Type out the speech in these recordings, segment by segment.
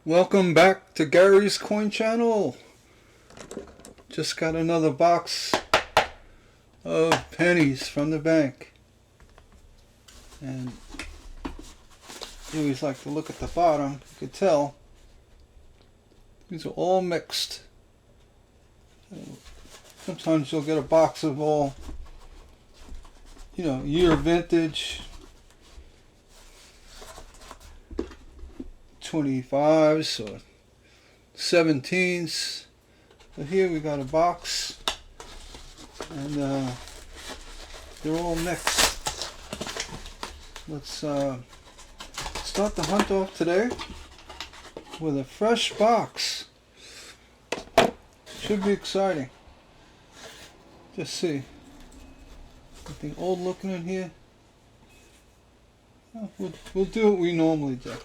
Welcome back to Gary's Coin Channel. Just got another box of pennies from the bank. And you always like to look at the bottom. You can tell these are all mixed. Sometimes you'll get a box of all, year vintage, 25s or 17s. But here we got a box, and they're all mixed. Let's start the hunt off today with a fresh box. Should be exciting. Just see. Anything old looking in here? We'll do what we normally do.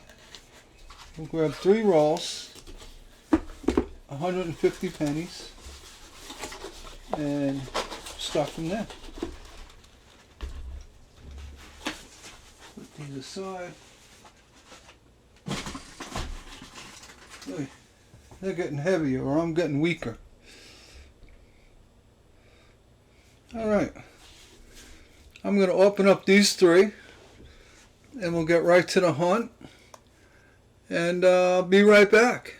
We'll grab 3 rolls, 150 pennies, and start from there. Put these aside. Look, they're getting heavier, or I'm getting weaker. Alright. I'm going to open up these 3, and we'll get right to the hunt. And I'll be right back.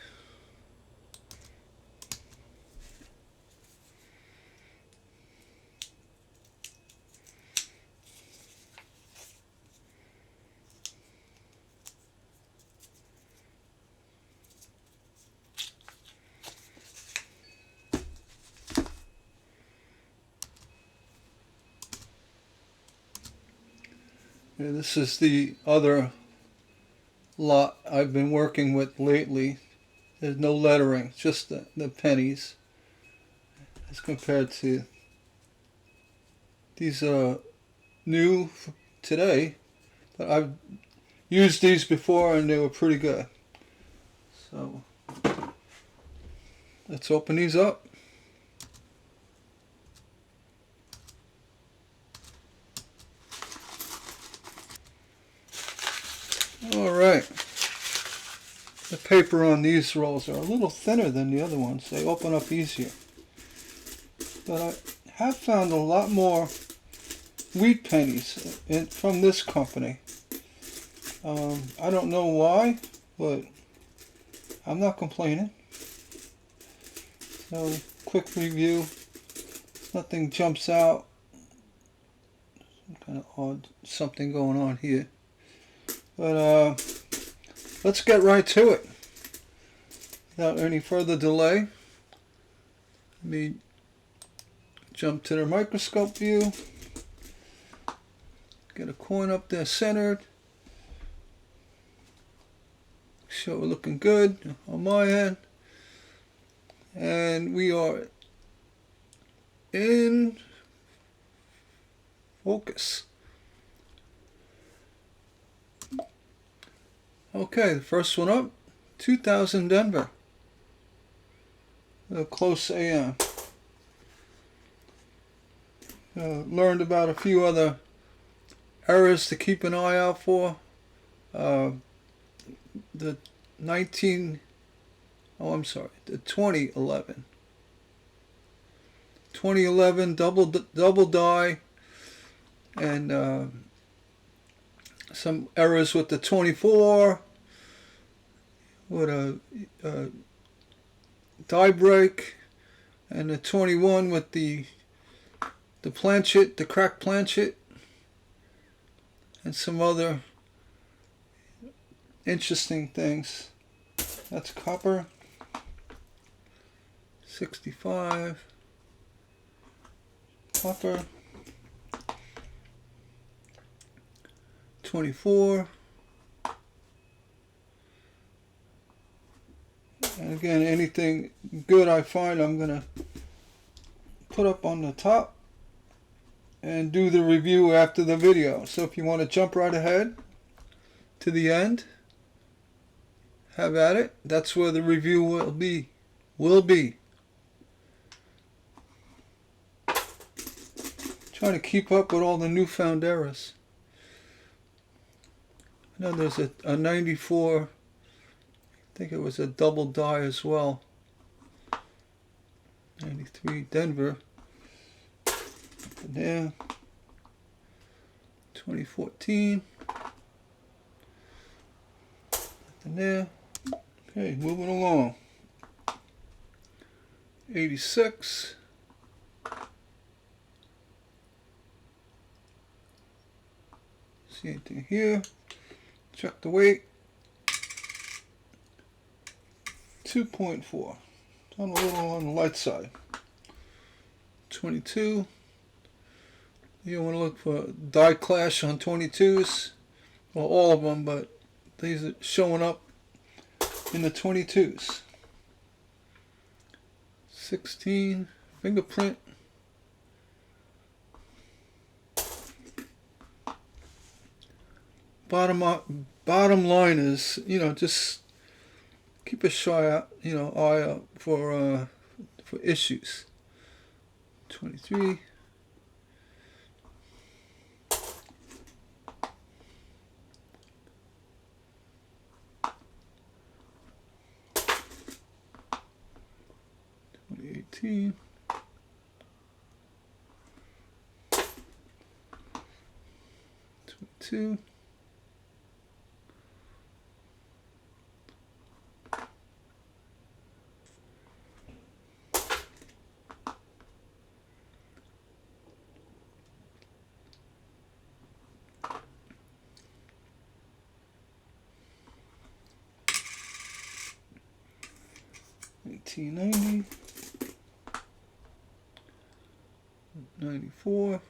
Yeah, this is the other lot I've been working with lately. There's no lettering, just the pennies, as compared to these new today, but I've used these before and they were pretty good. So let's open these up. Alright, the paper on these rolls are a little thinner than the other ones. They open up easier. But I have found a lot more wheat pennies from this company. I don't know why, but I'm not complaining. So, quick review. Nothing jumps out. Some kind of odd something going on here. But let's get right to it. Without any further delay, let me jump to the microscope view. Get a coin up there centered. Show it looking good on my end. And we are in focus. Okay, the first one up, 2000 Denver. A close AM. Learned about a few other errors to keep an eye out for. The 2011. 2011 double die, and some errors with the 24, with a die break, and the 21 with the planchet, the cracked planchet, and some other interesting things. That's copper. 65 copper. 24. And again, anything good I find, I'm going to put up on the top and do the review after the video. So if you want to jump right ahead to the end, have at it. That's where the review will be. Trying to keep up with all the newfound errors. I know there's a 94 think it was a double die as well. 93 Denver. There. 2014. And there. Okay, moving along. 86. See anything here? Check the weight. 2.4. Done a little on the light side. 22. You want to look for die clash on 22s. Well, all of them, but these are showing up in the 22s. 16. Fingerprint. Bottom line is, just keep a sharp, eye out for issues. 23. $18. 22. 1890. 94.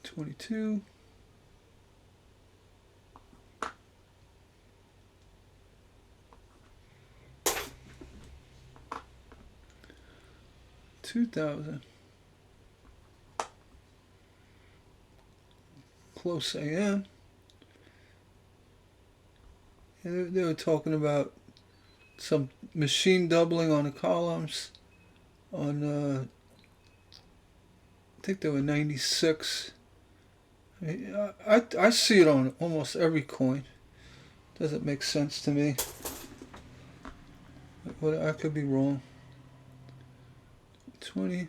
22. 2000. Close AM. And they were talking about some machine doubling on the columns on I think they were 96. I see it on almost every coin. Doesn't make sense to me. But I could be wrong. 20.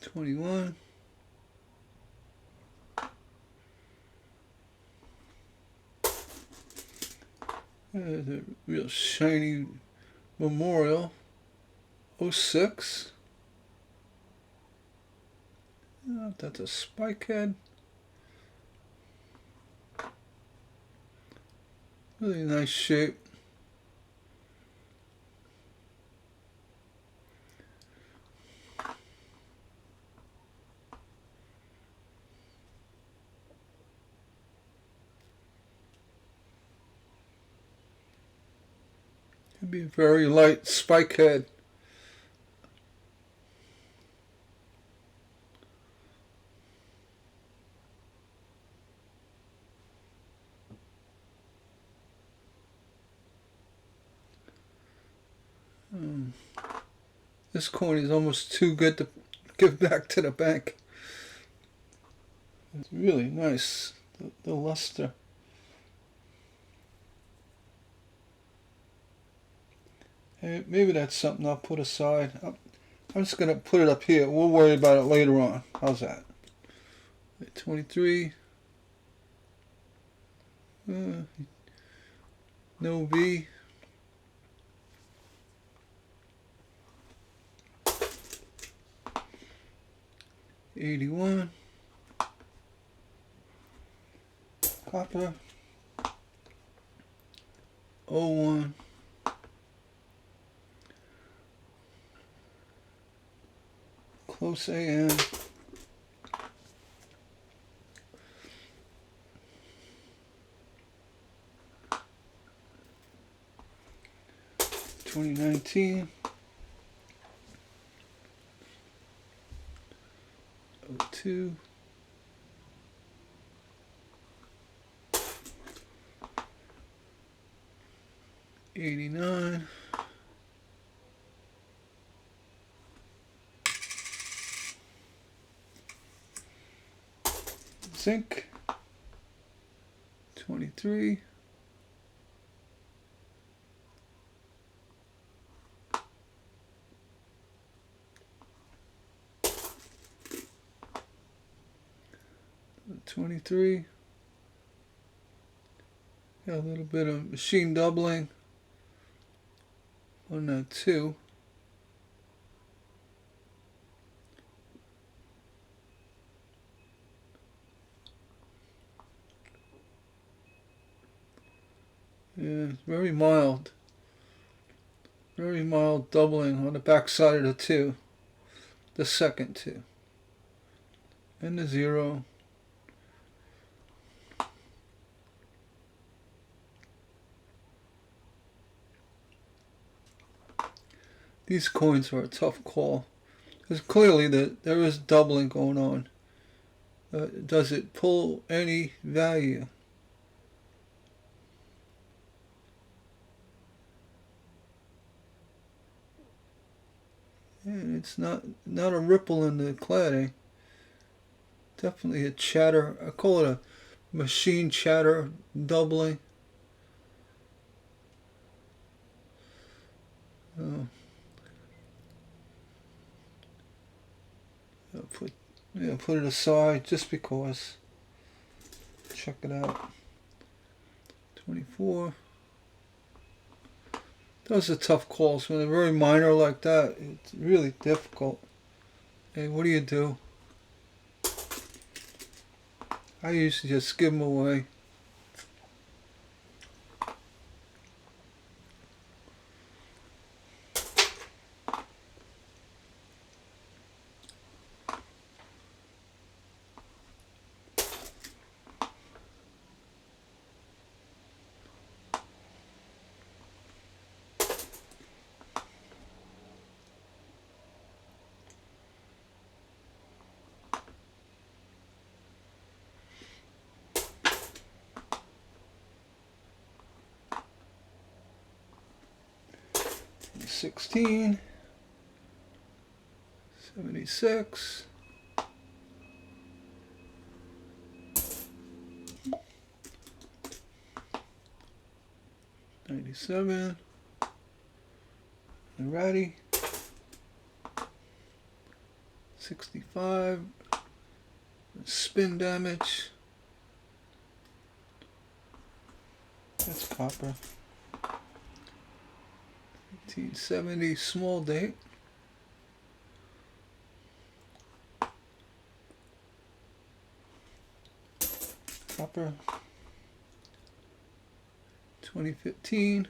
21. There's a real shiny memorial. 06. That's a spike head. Really nice shape. It'd be very light spike head. This coin is almost too good to give back to the bank. It's really nice, the luster. Hey, maybe that's something I'll put aside. I'm just going to put it up here. We'll worry about it later on. How's that? 23. No V. 81. Copper. 01. Close AM. $2019. 02. 89. Zinc. 23. Got a little bit of machine doubling on that 2. Yeah, it's very mild. Very mild doubling on the back side of the 2. The second 2. And the 0. These coins are a tough call. Because clearly there is doubling going on. Does it pull any value? And it's not a ripple in the cladding. Definitely a chatter. I call it a machine chatter doubling. I'll put it aside just because. Check it out. 24. Those are tough calls. When they're very minor like that, it's really difficult. Hey, what do? I usually just give them away. $16, $76, $97, alrighty, 65, spin damage, that's copper. 1870 small date. Copper. 2015.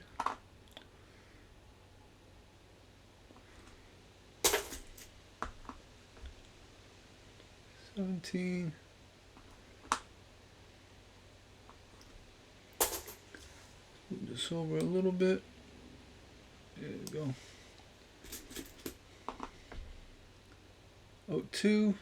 Move this over a little bit. There you go. 02.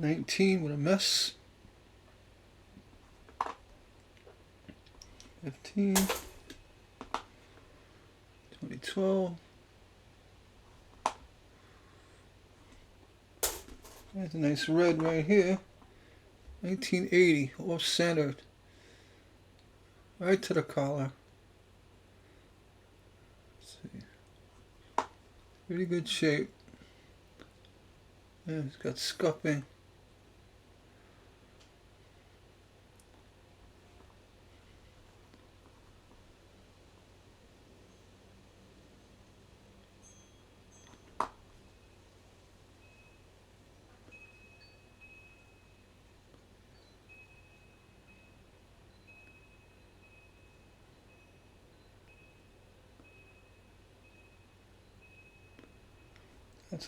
$19 with a mess. 15. 2012. There's a nice red right here. 1980, off centered. Right to the collar. Let's see. Pretty good shape. Yeah, it's got scuffing.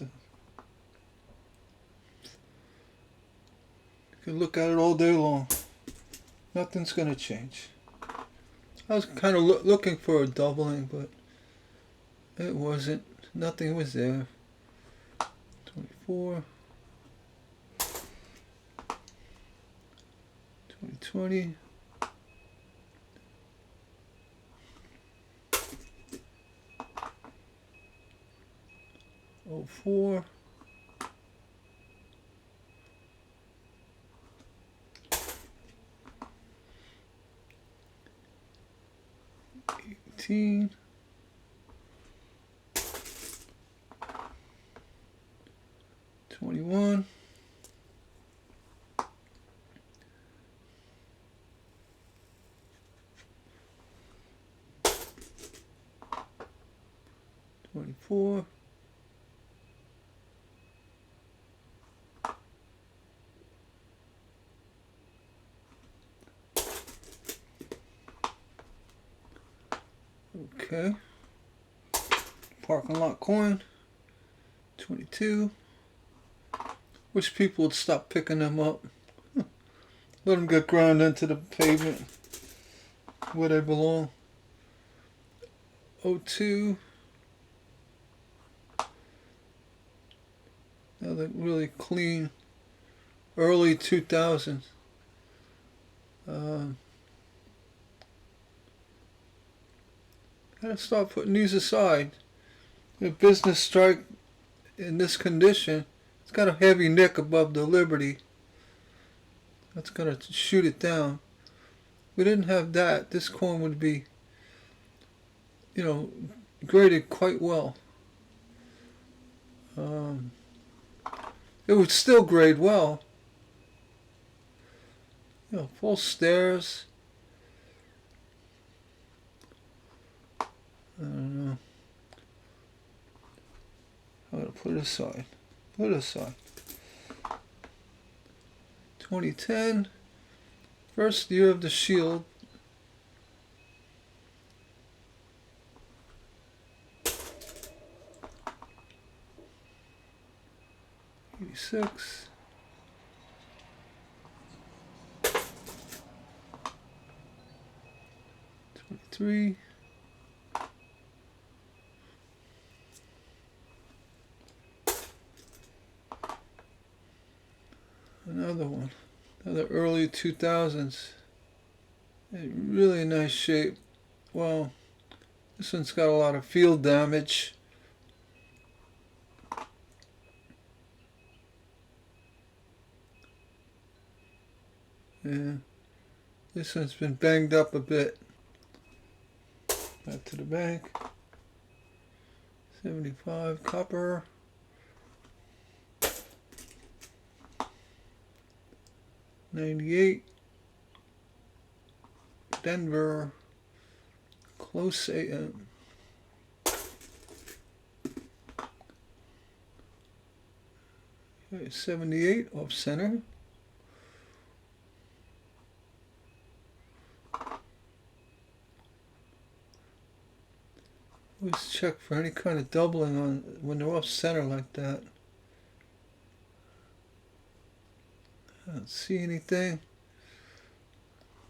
You can look at it all day long. Nothing's going to change. I was kind of looking for a doubling, but It wasn't. Nothing was there. 24. 2020. 04. 18. 21. 24. 'Okay. Parking lot coin. 22. Wish people would stop picking them up. Let them get ground into the pavement where they belong. 02. Another really clean early 2000s. Gotta start putting these aside. A business strike in this condition, it's got a heavy nick above the Liberty. That's gonna shoot it down. If we didn't have that, this coin would be, graded quite well. It would still grade well. Full stairs. I don't know. I'm gonna put it aside. Put it aside. 2010. First year of the Shield. 86. 23. 'Another early 2000s. Really nice shape. Well, this one's got a lot of field damage. Yeah, this one's been banged up a bit. Back to the bank. 75 copper. 98. Denver. Close AM. Okay, 78 off center. Always check for any kind of doubling on when they're off center like that. I don't see anything.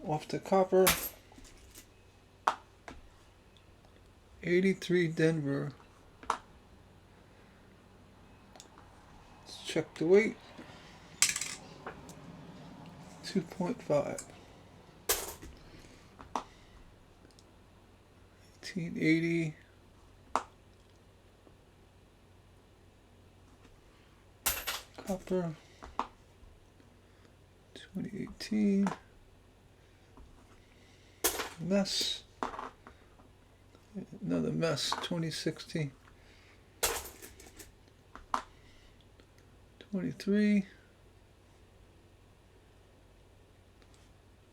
Off the copper. 83 Denver. Let's check the weight. 2.5. 1880. Copper. 2018. Mess. Another mess. 2016. 23.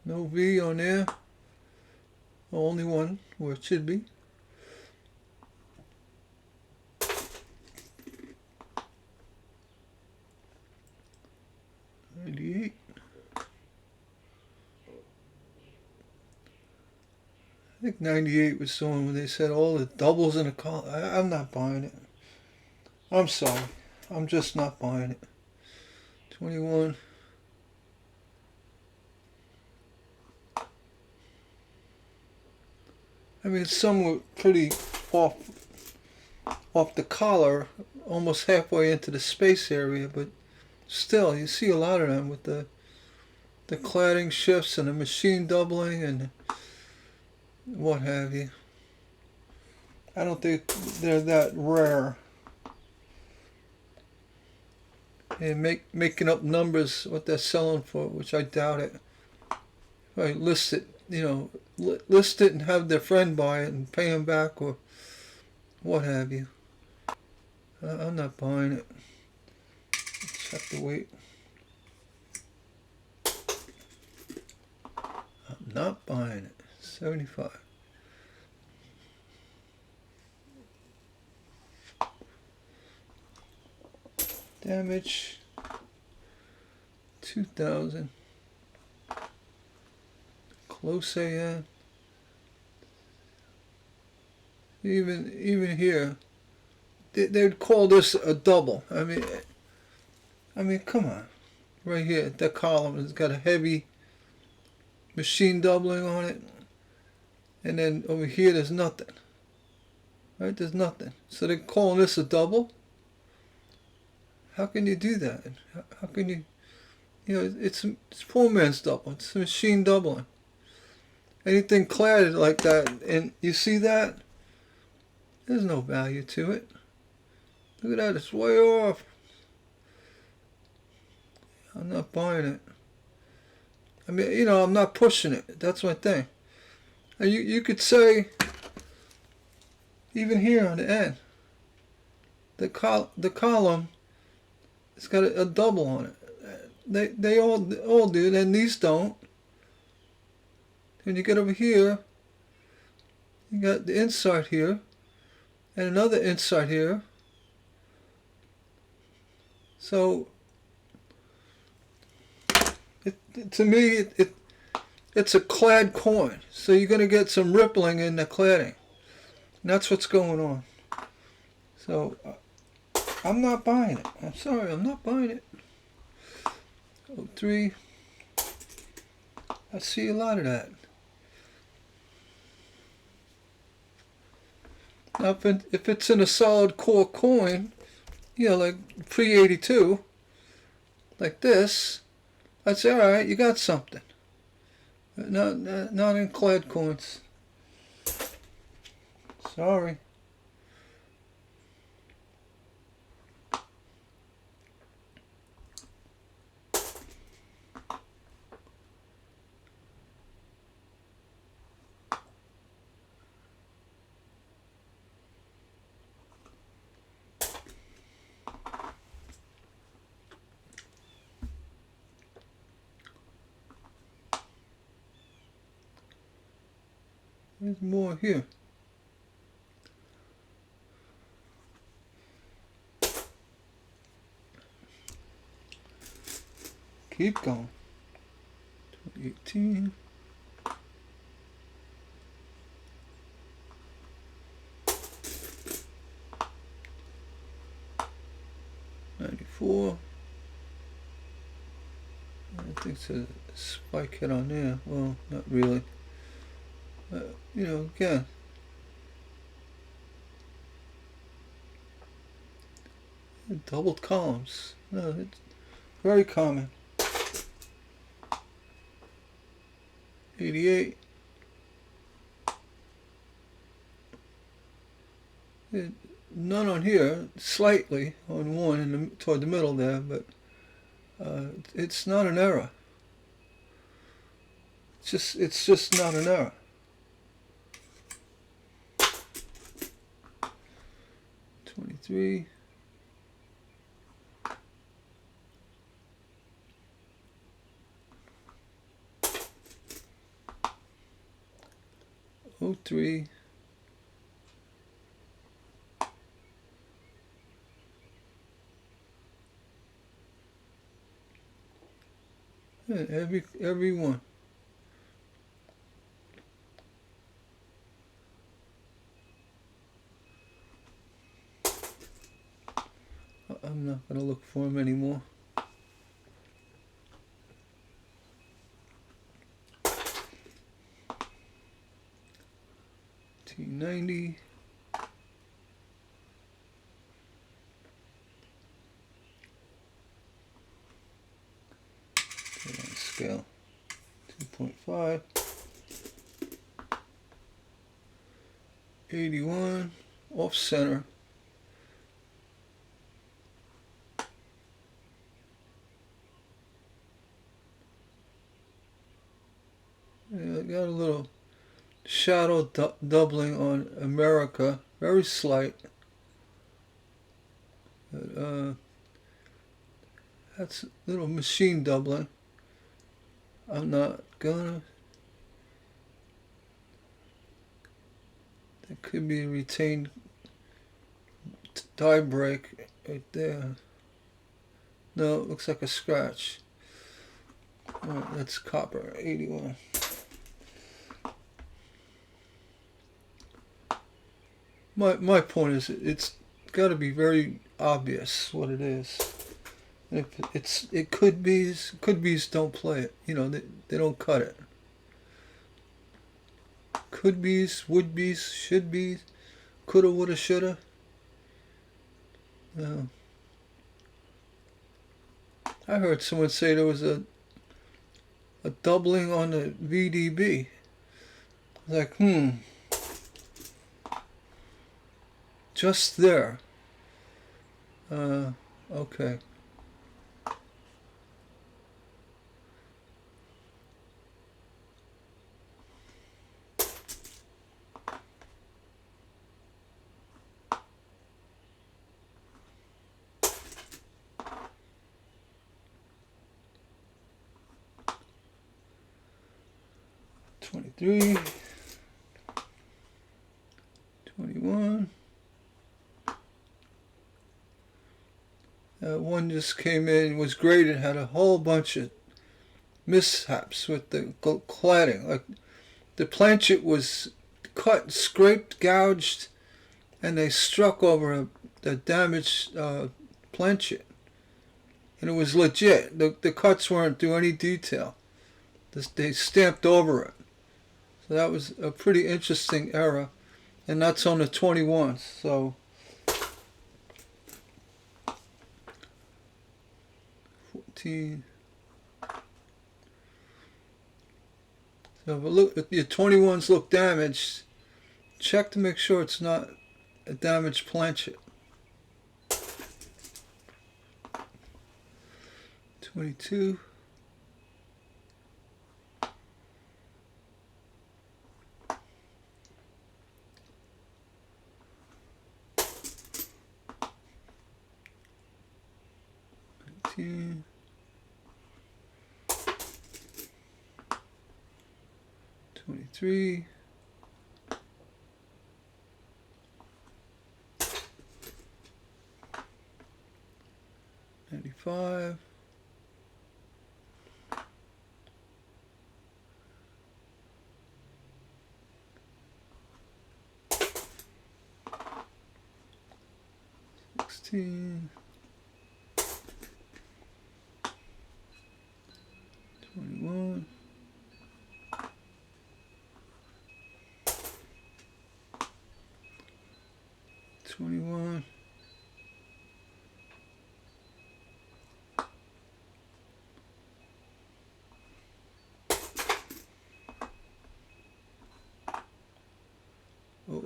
No V on there. Only one where it should be. 98. I think 98 was the one when they said all the doubles in a column. I'm not buying it. I'm sorry. I'm just not buying it. 21. I mean, some were pretty off off the collar, almost halfway into the space area, but still, you see a lot of them with the cladding shifts and the machine doubling and what have you. I don't think they're that rare. And making up numbers what they're selling for, which I doubt it. If I list it, list it and have their friend buy it and pay them back or what have you. I'm not buying it. Just have to wait. I'm not buying it. 75. Damage 2,000. Close AN. Even here, they'd call this a double. I mean, come on. Right here, that column has got a heavy machine doubling on it, and then over here there's nothing. Right, there's nothing. So they're calling this a double. How can you do that? How can you? It's poor man's double. It's a machine doubling. Anything cladded like that, and you see that? There's no value to it. Look at that, it's way off. I'm not buying it. I mean, I'm not pushing it. That's my thing. And you could say, even here on the end, the column, it's got a double on it. They all do, and these don't. When you get over here, you got the inside here, and another inside here. So, to me, it's a clad coin. So you're going to get some rippling in the cladding. And that's what's going on. So, I'm not buying it. I'm sorry, I'm not buying it. 03. I see a lot of that. Now, if it's in a solid core coin, like pre-82, like this, I'd say, all right, you got something. But not in clad coins. Sorry. There's more here. Keep going. 2018. '94. I think it's a spike hit on there. Well, not really. Again, doubled columns. No, it's very common. 88. None on here. Slightly on one toward the middle there, but it's not an error. It's just not an error. 23. Oh, 03. Yeah, every one. I'm not going to look for them anymore. T90. 25, 81, off center. Yeah, got a little shadow doubling on America, very slight. But, that's a little machine doubling. I'm not gonna. That could be a retained die break right there. No, it looks like a scratch. Alright, that's copper, 81. My point is, it's got to be very obvious what it is. And if it could be's don't play it. You know, they don't cut it. Could be's, would be's, should be's, coulda, woulda, shoulda. No. I heard someone say there was a doubling on the VDB. Like, just there. Okay. $23, $21. One just came in, was great. It had a whole bunch of mishaps with the cladding. Like the planchet was cut, scraped, gouged, and they struck over a damaged planchet. And it was legit. The cuts weren't through any detail. They stamped over it. So that was a pretty interesting error. And that's on the 21. So 14. So if your 21s look damaged, check to make sure it's not a damaged planchet. 22. $19. 23. 95. 16. 21. 21.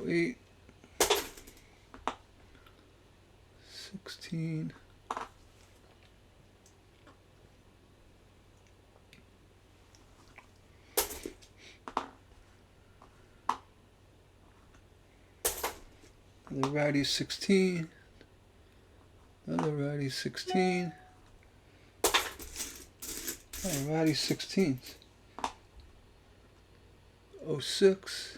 08. 16. 16. Another ratty 16. Oh, ratty 16. 06.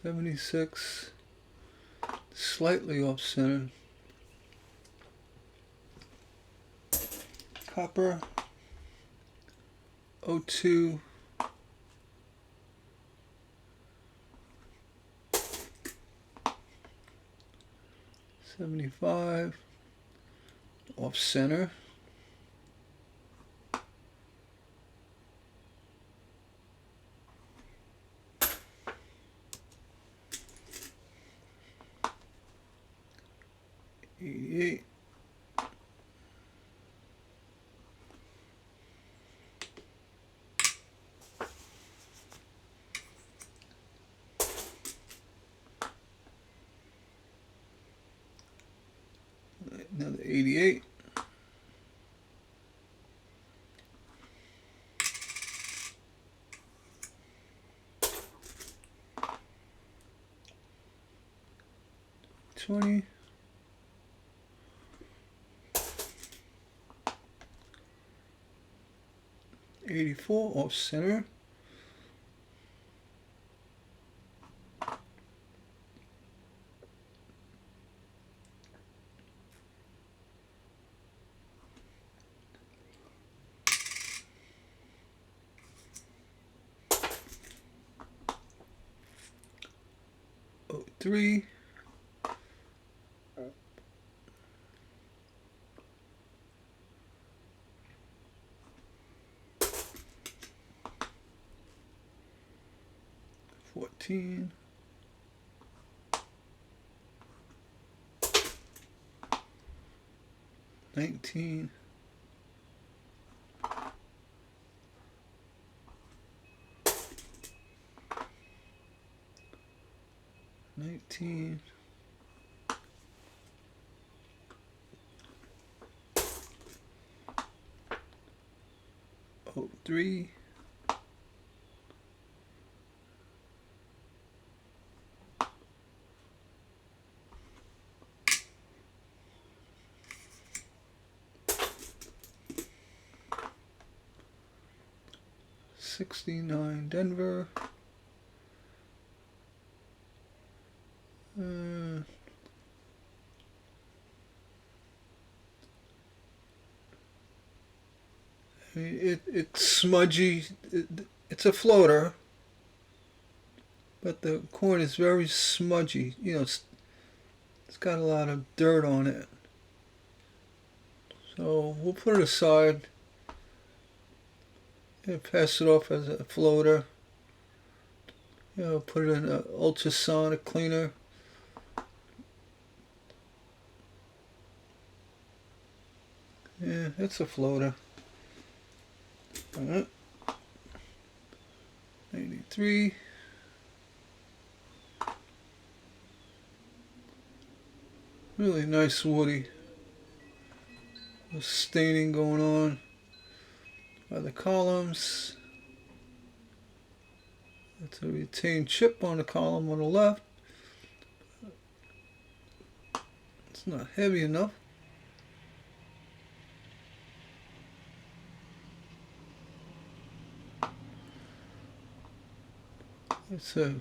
76. Slightly off center. Copper. 02. 75. Off center. 88. Another 88. $20. 84 off center. Oh, 3. 14. 19. 19. 03. 69 Denver. It's smudgy. It's a floater, but the corn is very smudgy. You know, it's got a lot of dirt on it. So we'll put it aside and pass it off as a floater. You know, put it in an ultrasonic cleaner. Yeah, it's a floater. 93. Really nice woody. The staining going on by the columns. That's a retained chip on the column on the left. It's not heavy enough. It's a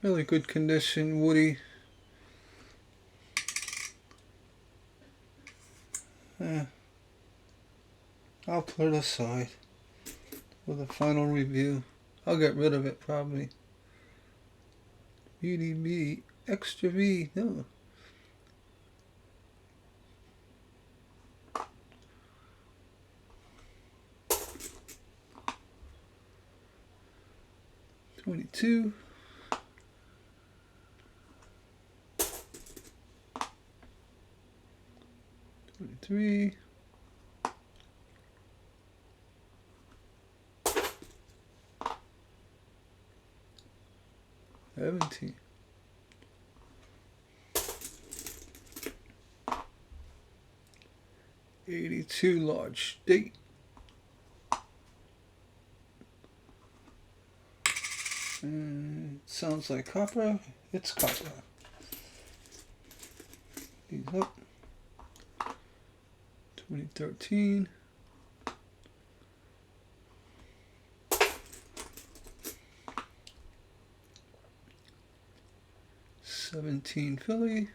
really good condition woody. I'll put it aside for the final review. I'll get rid of it probably. BDB extra V, no. $22. 23. 17. 82 large date. Sounds like copper. It's copper. These up. 2013. 17 Philly.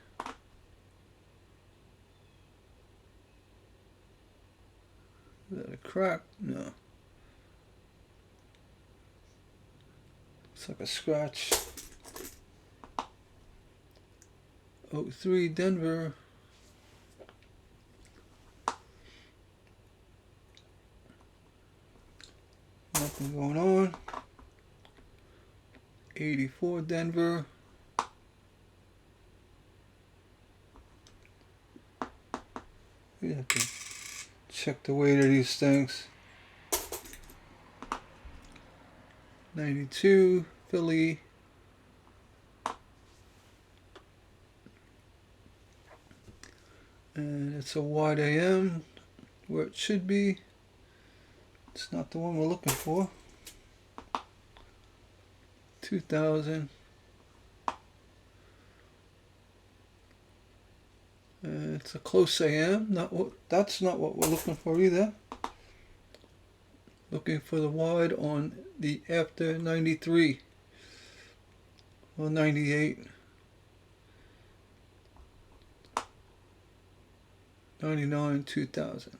Is that a crack? No. Looks like a scratch. 03 Denver. Nothing going on. 84 Denver. We have to check the weight of these things. 92 Philly. And it's a wide AM where it should be. It's not the one we're looking for. 2000. It's a close AM. That's not what we're looking for either. Looking for the wide on the after 93 or 98. 99, 2000.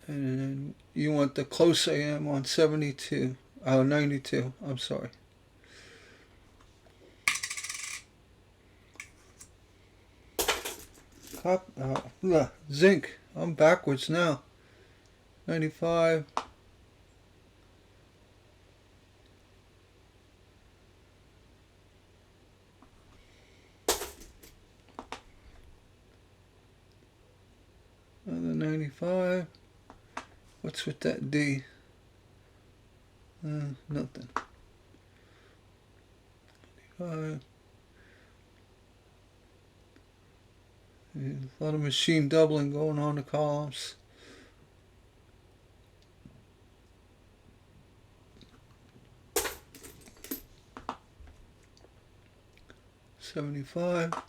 And then you want the close AM on 72. Oh, 92. I'm sorry. Zinc. I'm backwards now. 95. Another 95. What's with that D? Nothing. 95. A lot of machine doubling going on the columns. $75.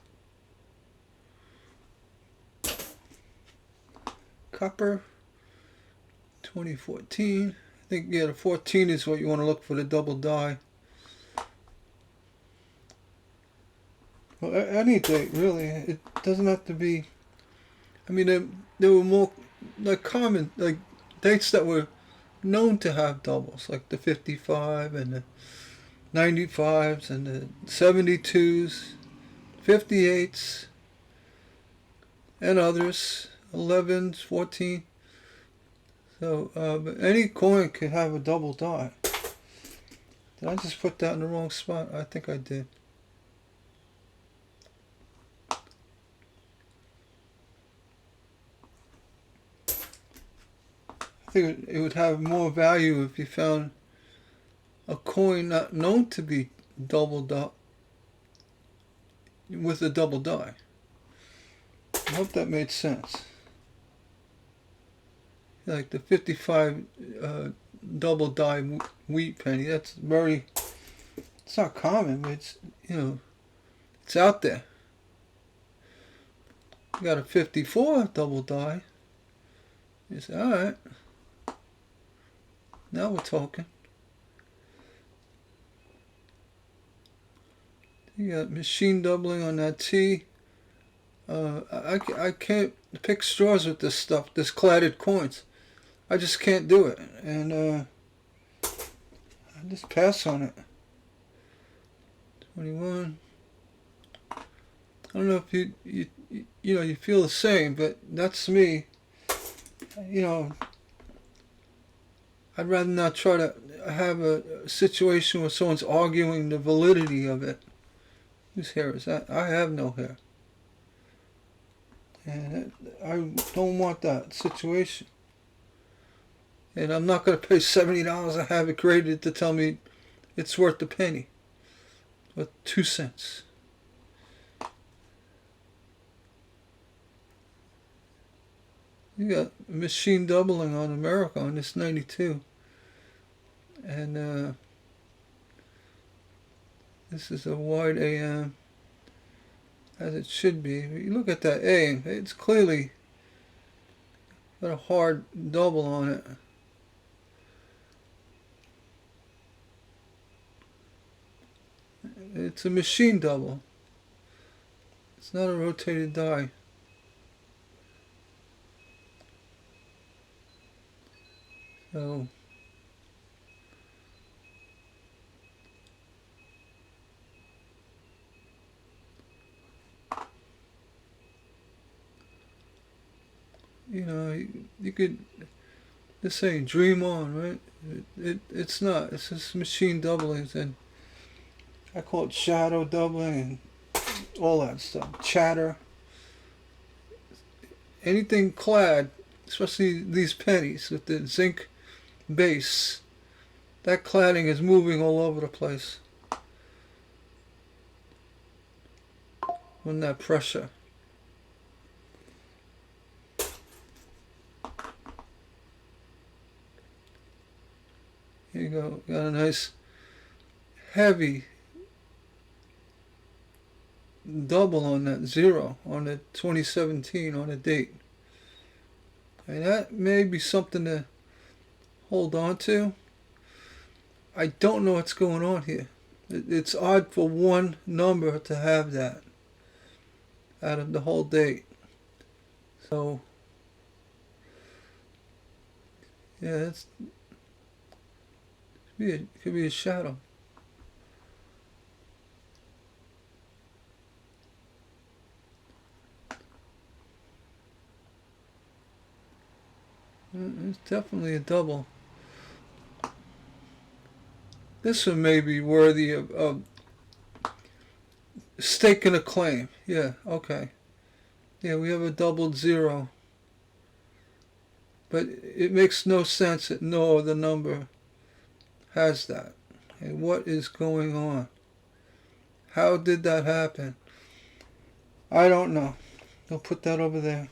Copper. 2014. I think, yeah, the 14 is what you want to look for, the double die. Well, any date, really. It doesn't have to be. I mean, there were more like common, like dates that were known to have doubles, like the 55 and the 95s and the 72s, 58s, and others, 11s, 14. So, but any coin could have a double die. Did I just put that in the wrong spot? I think I did. I think it would have more value if you found a coin not known to be double die with a double die. I hope that made sense. Like the 55 double die wheat penny. That's very. It's not common, but it's, you know, it's out there. You got a 54 double die. You say, all right. Now we're talking. You got machine doubling on that T. I can't pick straws with this stuff, this cladded coins. I just can't do it. And I just pass on it. 21. I don't know if you feel the same, but that's me. You know, I'd rather not try to have a situation where someone's arguing the validity of it. Whose hair is that? I have no hair. And I don't want that situation. And I'm not going to pay $70 to have it graded to tell me it's worth a penny. Or 2 cents. You got machine doubling on America on this 92. And this is a wide AM, as it should be. You look at that A, it's clearly got a hard double on it. It's a machine double. It's not a rotated die. So you know, you could, This ain't Dream On, right? It's not. It's just machine doublings, and I call it shadow doubling and all that stuff. Chatter. Anything clad, especially these pennies with the zinc base, that cladding is moving all over the place on that pressure. Here you go. Got a nice heavy double on that 0 on the 2017 on the date. And that may be something to hold on to. I don't know what's going on here. It's odd for one number to have that out of the whole date. So yeah, it could be a shadow. It's definitely a double. This one may be worthy of staking a claim. Yeah, okay. Yeah, we have a doubled 0. But it makes no sense that no other number has that. And what is going on? How did that happen? I don't know. I'll put that over there.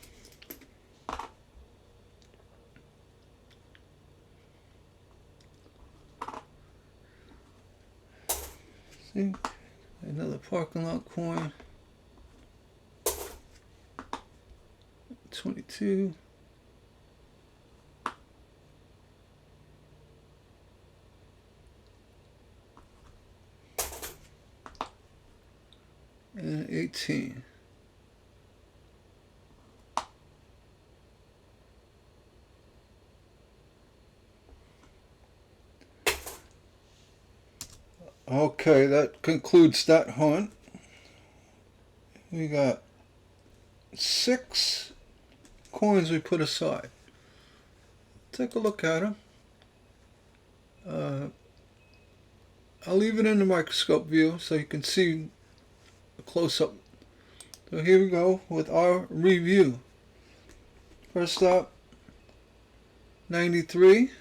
See? Another parking lot coin. 22. And 18. Okay, that concludes that hunt. We got 6 coins we put aside. Take a look at them. I'll leave it in the microscope view so you can see a close-up. So here we go with our review. First up, 93.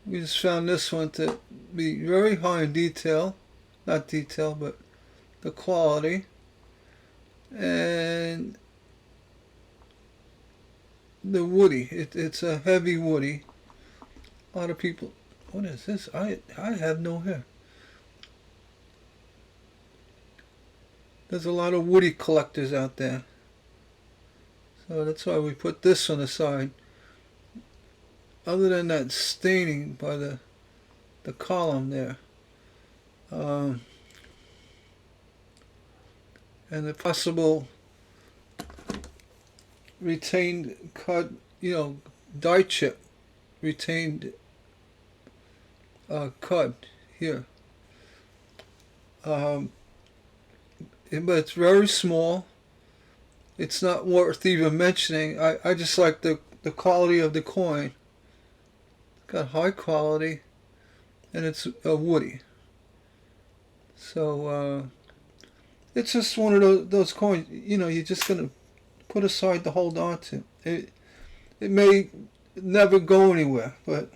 We just found this one to be very high in detail. Not detail, but the quality. And the woody. It's a heavy woody. A lot of people, what is this? I have no hair. There's a lot of woody collectors out there. So that's why we put this on the side. Other than that staining by the column there. And the possible retained cut, die chip retained cut here. But it's very small. It's not worth even mentioning. I just like the quality of the coin. It's got high quality, and it's a woody. So it's just one of those coins, you're just gonna put aside to hold on to. It may never go anywhere, but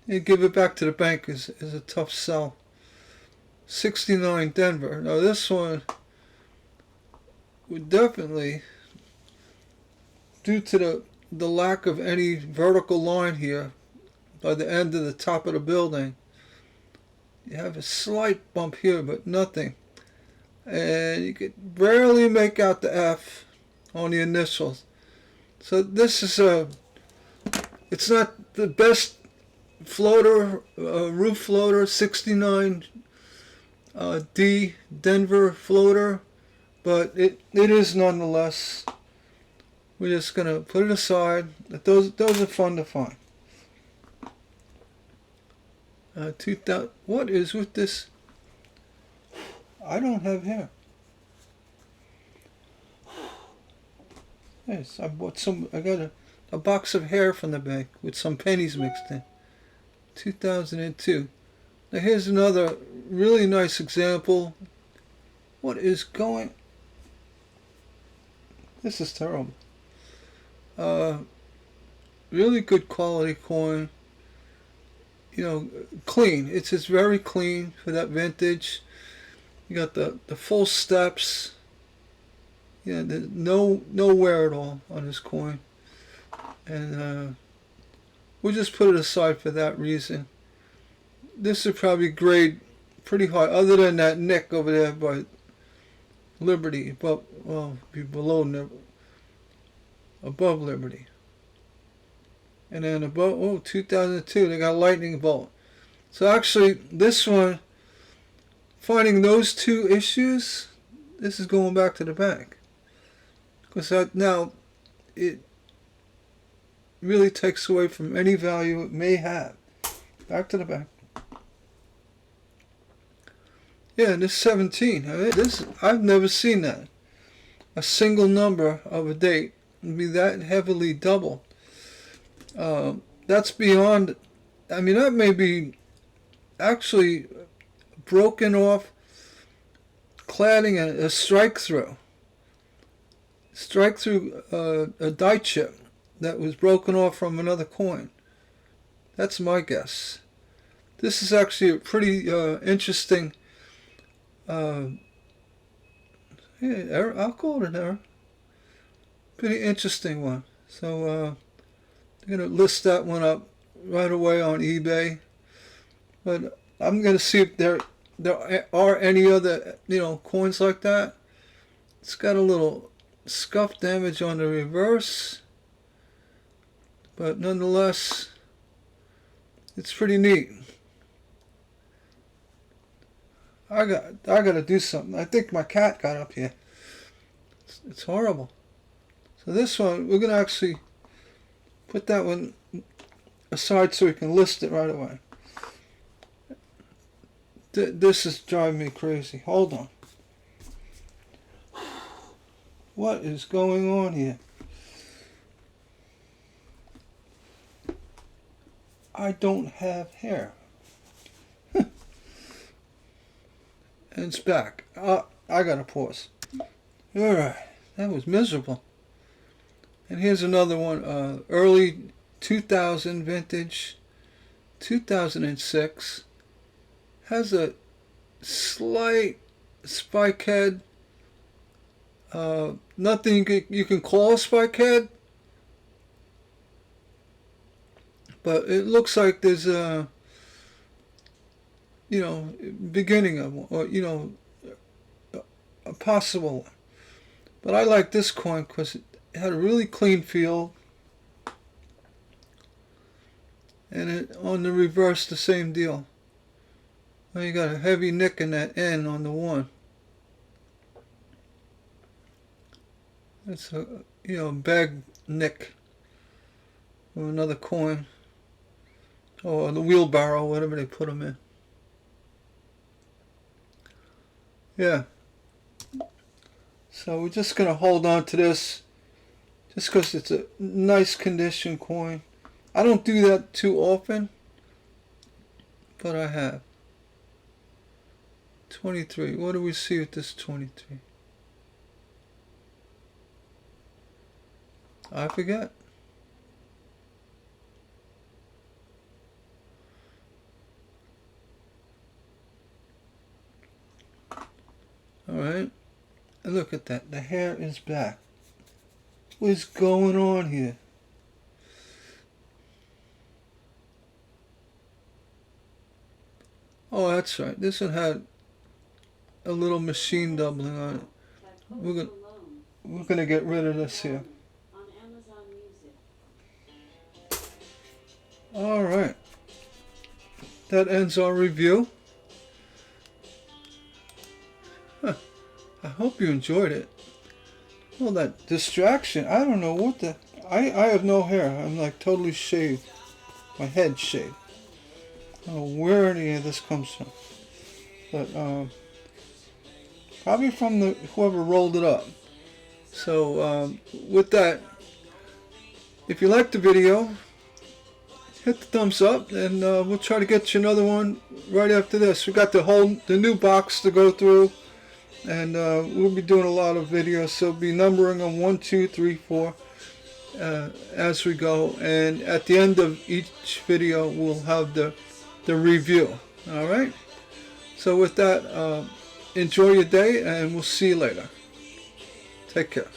you give it back to the bank is a tough sell. 69 Denver. Now this one would definitely, due to the lack of any vertical line here by the end of the top of the building, you have a slight bump here, but nothing. And you could barely make out the F on the initials. So this is it's not the best floater, roof floater, 69 D Denver floater, but it is nonetheless. We're just gonna put it aside. Those are fun to find. 2000. What is with this? I don't have hair. Yes, I bought some. I got a a box of hair from the bank with some pennies mixed in. 2002. Now here's another really nice example. What is going... This is terrible. Really good quality coin. You know, clean. It's just very clean for that vintage. You got the full steps. Yeah, no wear at all on this coin. And we'll just put it aside for that reason. This would probably grade pretty high, other than that nick over there by Liberty, but well, be below above Liberty. And then above, 2002, they got lightning bolt. So actually, this one, finding those two issues, this is going back to the bank. Because now, it really takes away from any value it may have. Back to the bank. Yeah, and this 17. This I've never seen that. A single number of a date be that heavily doubled. That's beyond. I mean, that may be actually broken off cladding, a strike through a die chip that was broken off from another coin. That's my guess. This is actually a pretty interesting. Yeah, I'll call it an error. Pretty interesting one. So I'm going to list that one up right away on eBay. But I'm going to see if there are any other, coins like that. It's got a little scuff damage on the reverse. But nonetheless, it's pretty neat. I got to do something. I think my cat got up here. It's horrible. So this one, we're going to actually put that one aside so we can list it right away. This is driving me crazy. Hold on. What is going on here? I don't have hair. And it's back. I gotta pause. Alright, that was miserable. And here's another one, early 2000 vintage, 2006. Has a slight spike head. Nothing you can call a spike head. But it looks like there's a beginning of one, or a possible one. But I like this coin because it had a really clean feel, and it on the reverse the same deal. Well, you got a heavy nick in that N on the one. It's a bag nick of another coin, or the wheelbarrow, whatever they put them in. Yeah. So we're just going to hold on to this just because it's a nice condition coin. I don't do that too often, but I have. 23. What do we see with this 23? I forget. Alright, and look at that, the hair is back. What is going on here? Oh, that's right, this one had a little machine doubling on it. We're gonna get rid of this here. Alright, that ends our review. I hope you enjoyed it. Well, that distraction, I don't know what the... I have no hair. I'm like totally shaved. My head shaved. I don't know where any of this comes from. But, probably from whoever rolled it up. So, with that, If you liked the video, hit the thumbs up, and we'll try to get you another one right after this. We got the new box to go through, and we'll be doing a lot of videos. So we'll be numbering them 1, 2, 3, 4 as we go. And at the end of each video, we'll have the review. All right. So with that, enjoy your day, and we'll see you later. Take care.